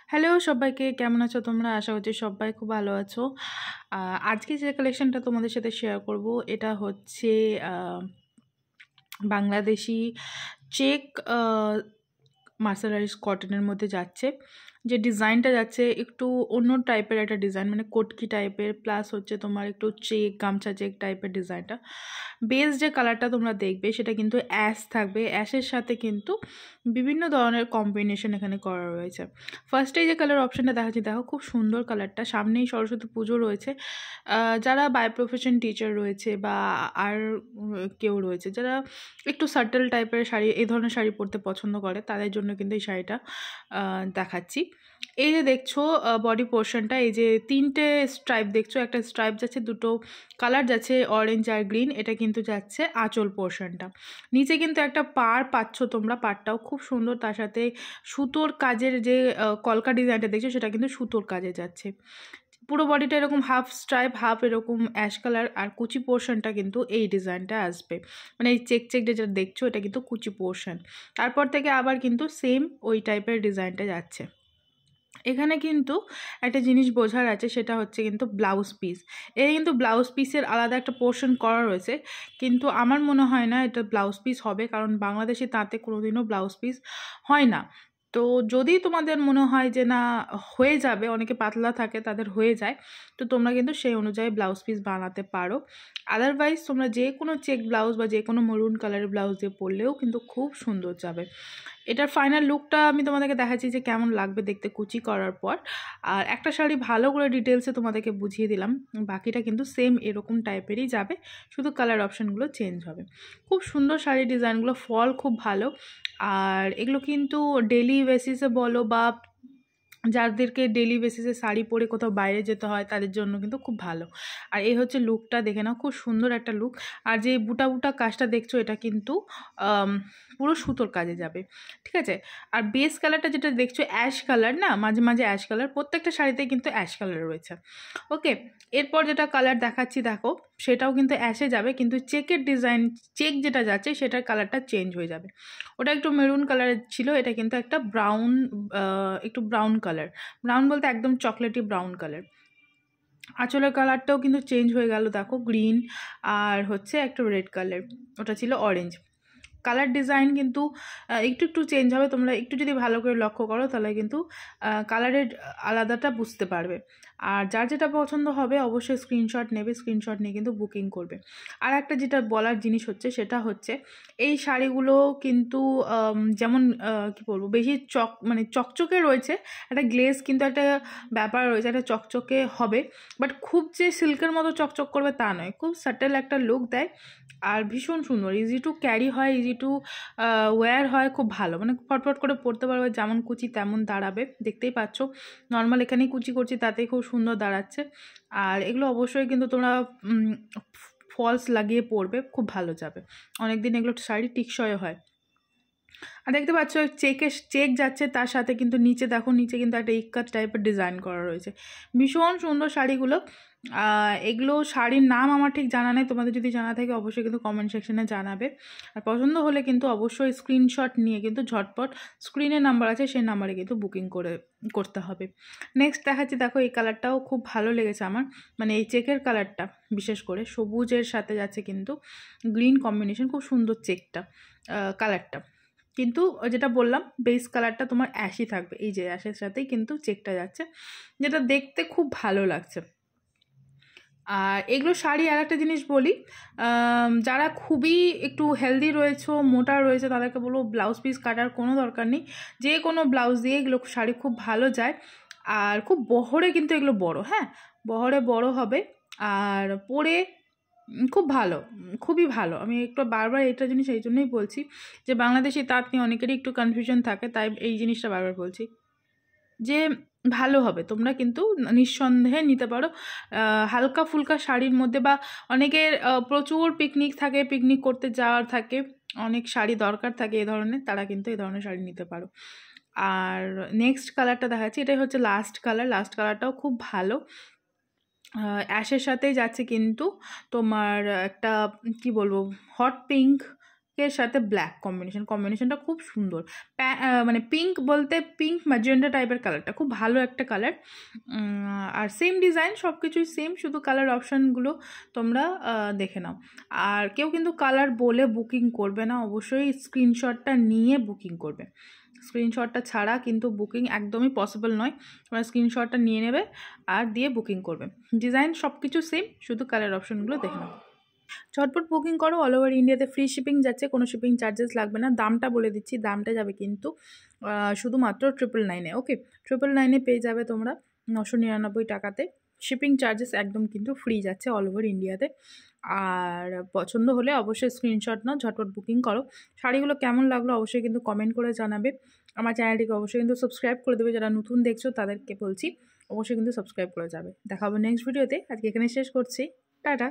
Hello সবাইকে, কেমন আছো তোমরা? আশা করছি সবাই খুব ভালো আছো। আজকে যে কালেকশনটা তোমাদের সাথে শেয়ার করব এটা হচ্ছে বাংলাদেশি চেক মার্সারাইজ কটনের মধ্যে যাচ্ছে। যে ডিজাইনটা যাচ্ছে একটু অন্য টাইপের একটা ডিজাইন, মানে কটকি টাইপের, প্লাস হচ্ছে তোমার একটু চেক, গামছা চেক টাইপের ডিজাইনটা। বেস যে কালারটা তোমরা দেখবে সেটা কিন্তু অ্যাশ থাকবে, অ্যাশের সাথে কিন্তু বিভিন্ন ধরনের কম্বিনেশন এখানে করা রয়েছে। ফার্স্টে যে কালার অপশানটা দেখাচ্ছি, দেখো খুব সুন্দর কালারটা। সামনেই সরস্বতী পুজো রয়েছে। যারা বাই প্রফেশন টিচার রয়েছে বা আর কেউ রয়েছে যারা একটু সাটল টাইপের শাড়ি, এই ধরনের শাড়ি পরতে পছন্দ করে, তাদের জন্য কিন্তু এই শাড়িটা দেখাচ্ছি। এই যে দেখছো বডি পোর্শনটা, এই যে তিনটে স্ট্রাইপ দেখছো, একটা স্ট্রাইপ যাচ্ছে, দুটো কালার যাচ্ছে অরেঞ্জ আর গ্রিন, এটা কিন্তু যাচ্ছে আঁচল পোর্শনটা। নিচে কিন্তু একটা পাড় পাচ্ছ তোমরা, পাড়টাও খুব সুন্দর, তার সাথে সুতোর কাজের যে কলকা ডিজাইনটা দেখছো সেটা কিন্তু সুতোর কাজে যাচ্ছে। পুরো বডিটা এরকম হাফ স্ট্রাইপ, হাফ এরকম অ্যাশ কালার, আর কুচি পোর্শনটা কিন্তু এই ডিজাইনটা আসবে, মানে এই চেক চেক যেটা দেখছো এটা কিন্তু কুচি পোর্শন। তারপর থেকে আবার কিন্তু সেম ওই টাইপের ডিজাইনটা যাচ্ছে। এখানে কিন্তু একটা জিনিস বোঝার আছে, সেটা হচ্ছে কিন্তু ব্লাউজ পিস। এটা কিন্তু ব্লাউজ পিসের আলাদা একটা পোর্শন করা রয়েছে, কিন্তু আমার মনে হয় না এটা ব্লাউজ পিস হবে, কারণ বাংলাদেশি তাঁতে কোনোদিনও ব্লাউজ পিস হয় না। তো যদি তোমাদের মনে হয় যে না হয়ে যাবে, অনেকে পাতলা থাকে তাদের হয়ে যায়, তো তোমরা কিন্তু সেই অনুযায়ী ব্লাউজ পিস বানাতে পারো। আদারওয়াইজ তোমরা যে কোনো চেক ব্লাউজ বা যে কোনো মরুন কালারের ব্লাউজ দিয়ে পরলেও কিন্তু খুব সুন্দর যাবে। এটার ফাইনাল লুকটা আমি তোমাদেরকে দেখাচ্ছি যে কেমন লাগবে দেখতে কুচি করার পর। আর একটা শাড়ি ভালো করে ডিটেলসে তোমাদেরকে বুঝিয়ে দিলাম, বাকিটা কিন্তু সেম এরকম টাইপেরই যাবে, শুধু কালার অপশানগুলো চেঞ্জ হবে। খুব সুন্দর শাড়ি ডিজাইনগুলো, ফল খুব ভালো। আর এগুলো কিন্তু ডেলি বেসিসে বলো বা যাদেরকে ডেলি বেসিসে শাড়ি পরে কোথাও বাইরে যেতে হয় তাদের জন্য কিন্তু খুব ভালো। আর এই হচ্ছে লুকটা, দেখে নাও, খুব সুন্দর একটা লুক। আর যে বুটা বুটা কাজটা দেখছো এটা কিন্তু পুরো সুতোর কাজে যাবে, ঠিক আছে। আর বেস কালারটা যেটা দেখছো অ্যাশ কালার, না মাঝে মাঝে অ্যাশ কালার, প্রত্যেকটা শাড়িতে কিন্তু অ্যাশ কালার রয়েছে। ওকে, এরপর যেটা কালার দেখাচ্ছি দেখো, সেটাও কিন্তু অ্যাশে যাবে, কিন্তু চেকের ডিজাইন, চেক যেটা যাচ্ছে সেটার কালারটা চেঞ্জ হয়ে যাবে। ওটা একটু মেরুন কালারের ছিল, এটা কিন্তু একটা ব্রাউন, একটু ব্রাউন কালার, ব্রাউন বলতে একদম চকলেটি ব্রাউন কালার। আঁচলের কালারটাও কিন্তু চেঞ্জ হয়ে গেল, দেখো গ্রিন আর হচ্ছে একটা রেড কালার, ওটা ছিল অরেঞ্জ কালার। ডিজাইন কিন্তু একটু একটু চেঞ্জ হবে, তোমরা একটু যদি ভালো করে লক্ষ্য করো তাহলে কিন্তু কালারের আলাদাটা বুঝতে পারবে। আর যার যেটা পছন্দ হবে অবশ্যই স্ক্রিনশট নেবে, স্ক্রিনশট নিয়ে কিন্তু বুকিং করবে। আর একটা যেটা বলার জিনিস হচ্ছে সেটা হচ্ছে এই শাড়িগুলো কিন্তু যেমন কী বলবো, বেশি মানে চকচকে রয়েছে, একটা গ্লেজ কিন্তু একটা ব্যাপার রয়েছে, একটা চকচকে হবে, বাট খুব যে সিল্কের মতো চকচক করবে তা নয়, খুব সাটেল একটা লুক দেয়। আর ভীষণ সুন্দর, ইজি টু ক্যারি হয়, ইজি টু ওয়্যার হয়, খুব ভালো, মানে ফটফট করে পরতে পারবে, যেমন কুচি তেমন দাঁড়াবে। দেখতেই পাচ্ছ নর্মাল এখানেই কুচি করছি, তাতেই খুব সুন্দর দাঁড়াচ্ছে। আর এগুলো অবশ্যই কিন্তু তোমরা ফলস লাগিয়ে পরবে, খুব ভালো যাবে, অনেকদিন এগুলো শাড়ি টিকসই হয়। আর দেখতে পাচ্ছ চেক যাচ্ছে, তার সাথে কিন্তু নিচে দেখো, নিচে কিন্তু একটা ইক্কাত টাইপের ডিজাইন করা রয়েছে, ভীষণ সুন্দর শাড়িগুলো। এগুলো শাড়ির নাম আমার ঠিক জানা নেই, তোমাদের যদি জানা থাকে অবশ্যই কিন্তু কমেন্ট সেকশনে জানাবে। আর পছন্দ হলে কিন্তু অবশ্যই স্ক্রিনশট নিয়ে কিন্তু ঝটপট স্ক্রিনে নাম্বার আছে সেই নাম্বারে কিন্তু বুকিং করতে হবে। নেক্সট দেখাচ্ছি, দেখো এই কালারটাও খুব ভালো লেগেছে আমার, মানে এই চেকের কালারটা, বিশেষ করে সবুজের সাথে যাচ্ছে কিন্তু গ্রিন কম্বিনেশন, খুব সুন্দর চেকটা কালারটা। কিন্তু যেটা বললাম বেস কালারটা তোমার অ্যাশই থাকবে, এই যে অ্যাশের সাথেই কিন্তু চেকটা যাচ্ছে, যেটা দেখতে খুব ভালো লাগছে। আর এগুলো শাড়ি, আর একটা জিনিস বলি, যারা খুবই একটু হেলদি রয়েছে, মোটা রয়েছে, তাদেরকে বলবো ব্লাউজ পিস কাটার কোনো দরকার নেই, যে কোনো ব্লাউজ দিয়ে এগুলো শাড়ি খুব ভালো যায়। আর খুব বহরে কিন্তু এগুলো বড়, হ্যাঁ বহরে বড় হবে, আর পরে খুব ভালো, খুবই ভালো। আমি একটু বারবার এটা জিনিস এই জন্যই বলছি যে বাংলাদেশি তাঁত নিয়ে অনেকেরই একটু কনফিউশন থাকে, তাই এই জিনিসটা বারবার বলছি যে ভালো হবে, তোমরা কিন্তু নিঃসন্দেহে নিতে পারো। হালকা ফুলকা শাড়ির মধ্যে, বা অনেকের প্রচুর পিকনিক থাকে, পিকনিক করতে যাওয়ার থাকে, অনেক শাড়ি দরকার থাকে এ ধরনের, তারা কিন্তু এই ধরনের শাড়ি নিতে পারো। আর নেক্সট কালারটা দেখাচ্ছি, এটাই হচ্ছে লাস্ট কালার, লাস্ট কালারটাও খুব ভালো, অ্যাশের সাথেই যাচ্ছে কিন্তু তোমার একটা কি বলবো হট পিঙ্ক এর সাথে ব্ল্যাক কম্বিনেশনটা খুব সুন্দর। মানে পিঙ্ক বলতে পিঙ্ক ম্যাজেন্টা টাইপের কালারটা, খুব ভালো একটা কালার। আর সেম ডিজাইন, সব কিছুই সেম, শুধু কালার অপশানগুলো তোমরা দেখে নাও। আর কেউ কিন্তু কালার বলে বুকিং করবে না, অবশ্যই স্ক্রিনশটটা নিয়ে বুকিং করবে। স্ক্রিনশটটা ছাড়া কিন্তু বুকিং একদমই পসিবল নয়। তোমরা স্ক্রিনশটটা নিয়ে নেবে আর দিয়ে বুকিং করবে। ডিজাইন সব কিছু সেম, শুধু কালার অপশানগুলো দেখে নাও। ঝটপট বুকিং করো, অল ওভার ইন্ডিয়াতে ফ্রি শিপিং যাচ্ছে, কোনো শিপিং চার্জেস লাগবে না। দামটা বলে দিচ্ছি, দামটা যাবে কিন্তু শুধুমাত্র 999-এ। ওকে, 999-এ পেয়ে যাবে তোমরা 999 টাকাতে। শিপিং চার্জেস একদম কিন্তু ফ্রি যাচ্ছে অল ওভার ইন্ডিয়াতে। আর পছন্দ হলে অবশ্যই স্ক্রিনশট নাও, ঝটপট বুকিং করো। শাড়িগুলো কেমন লাগলো অবশ্যই কিন্তু কমেন্ট করে জানাবে। আমার চ্যানেলটিকে অবশ্যই কিন্তু সাবস্ক্রাইব করে দেবে, যারা নতুন দেখছো তাদেরকে বলছি অবশ্যই কিন্তু সাবস্ক্রাইব করে যাবে। দেখা হবে নেক্সট ভিডিওতে। আজকে এখানে শেষ করছি, টাটা।